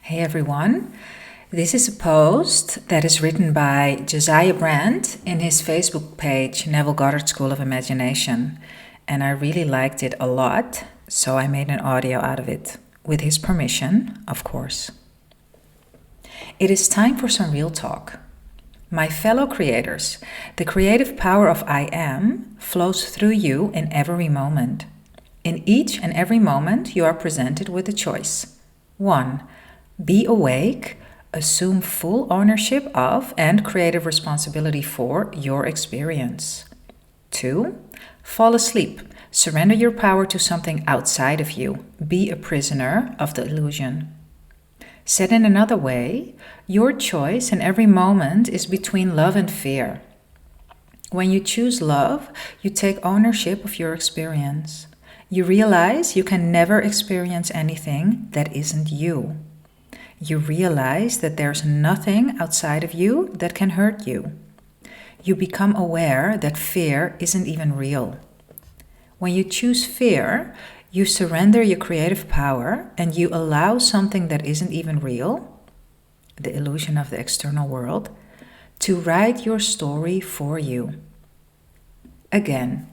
Hey everyone, this is a post that is written by Josiah Brandt in his Facebook page, Neville Goddard School of Imagination, and I really liked it a lot, so I made an audio out of it, with his permission, of course. It is time for some real talk. My fellow creators, the creative power of I Am flows through you in every moment. In each and every moment, you are presented with a choice. 1. Be awake, assume full ownership of and creative responsibility for your experience. 2. Fall asleep, surrender your power to something outside of you, be a prisoner of the illusion. Said in another way, your choice in every moment is between love and fear. When you choose love, you take ownership of your experience. You realize you can never experience anything that isn't you. You realize that there's nothing outside of you that can hurt you. You become aware that fear isn't even real. When you choose fear, you surrender your creative power and you allow something that isn't even real, the illusion of the external world, to write your story for you. Again,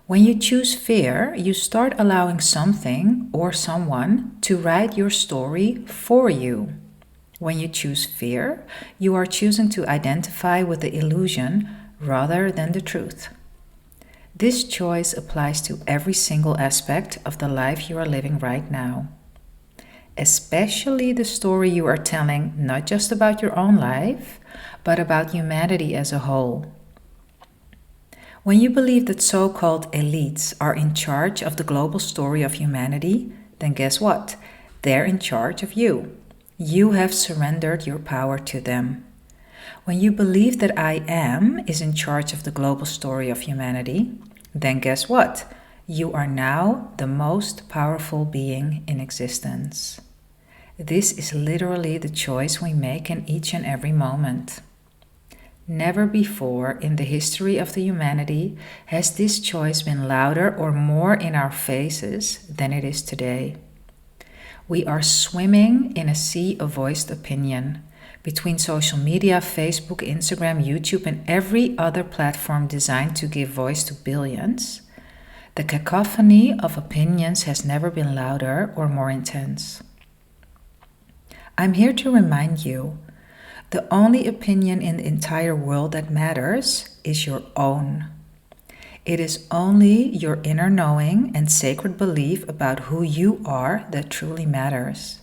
when you choose fear, you start allowing something or someone to write your story for you. When you choose fear, you are choosing to identify with the illusion rather than the truth. This choice applies to every single aspect of the life you are living right now. Especially the story you are telling, not just about your own life, but about humanity as a whole. When you believe that so-called elites are in charge of the global story of humanity, then guess what? They're in charge of you. You have surrendered your power to them. When you believe that I Am is in charge of the global story of humanity, then guess what? You are now the most powerful being in existence. This is literally the choice we make in each and every moment. Never before in the history of the humanity has this choice been louder or more in our faces than it is today. We are swimming in a sea of voiced opinion. Between social media, Facebook, Instagram, YouTube, and every other platform designed to give voice to billions, the cacophony of opinions has never been louder or more intense. I'm here to remind you, the only opinion in the entire world that matters is your own. It is only your inner knowing and sacred belief about who you are that truly matters.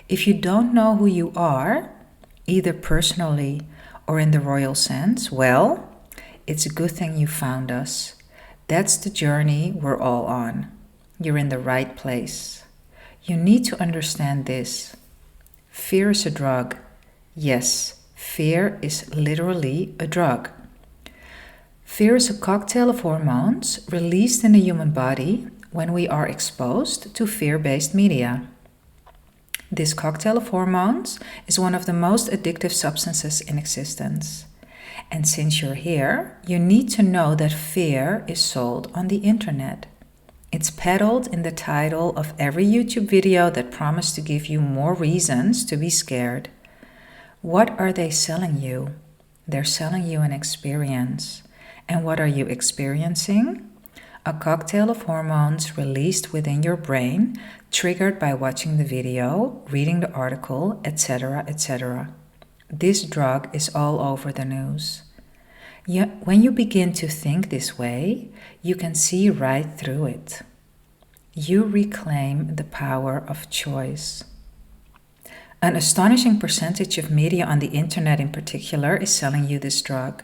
If you don't know who you are, either personally or in the royal sense, well, it's a good thing you found us. That's the journey we're all on. You're in the right place. You need to understand this. Fear is a drug. Yes, fear is literally a drug. Fear is a cocktail of hormones released in the human body when we are exposed to fear-based media. This cocktail of hormones is one of the most addictive substances in existence. And since you're here, you need to know that fear is sold on the internet. It's peddled in the title of every YouTube video that promised to give you more reasons to be scared. What are they selling you? They're selling you an experience. And what are you experiencing? A cocktail of hormones released within your brain, triggered by watching the video, reading the article, etc., etc. This drug is all over the news. When you begin to think this way, you can see right through it. You reclaim the power of choice. An astonishing percentage of media on the internet in particular is selling you this drug,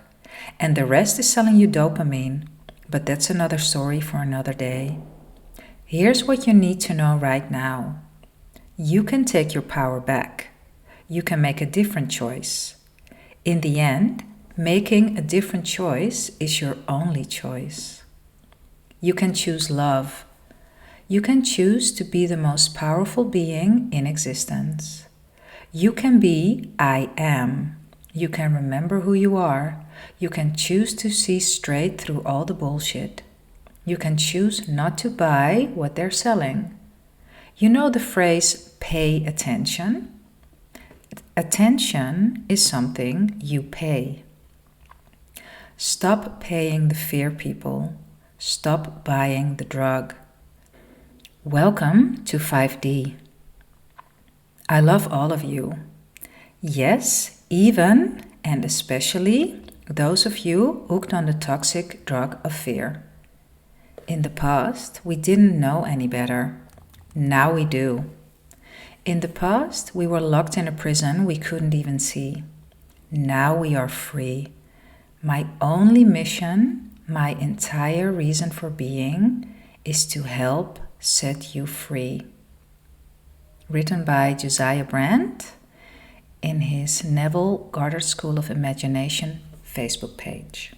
and the rest is selling you dopamine, but that's another story for another day. Here's what you need to know right now. You can take your power back. You can make a different choice. In the end, making a different choice is your only choice. You can choose love. You can choose to be the most powerful being in existence. You can be I Am. You can remember who you are. You can choose to see straight through all the bullshit. You can choose not to buy what they're selling. You know the phrase, pay attention. Attention is something you pay. Stop paying the fear people. Stop buying the drug. Welcome to 5D. I love all of you. Yes, even and especially those of you hooked on the toxic drug of fear. In the past, we didn't know any better. Now we do. In the past, we were locked in a prison we couldn't even see. Now we are free. My only mission, my entire reason for being, is to help set you free. Written by Josiah Brandt in his Neville Goddard School of Imagination Facebook page.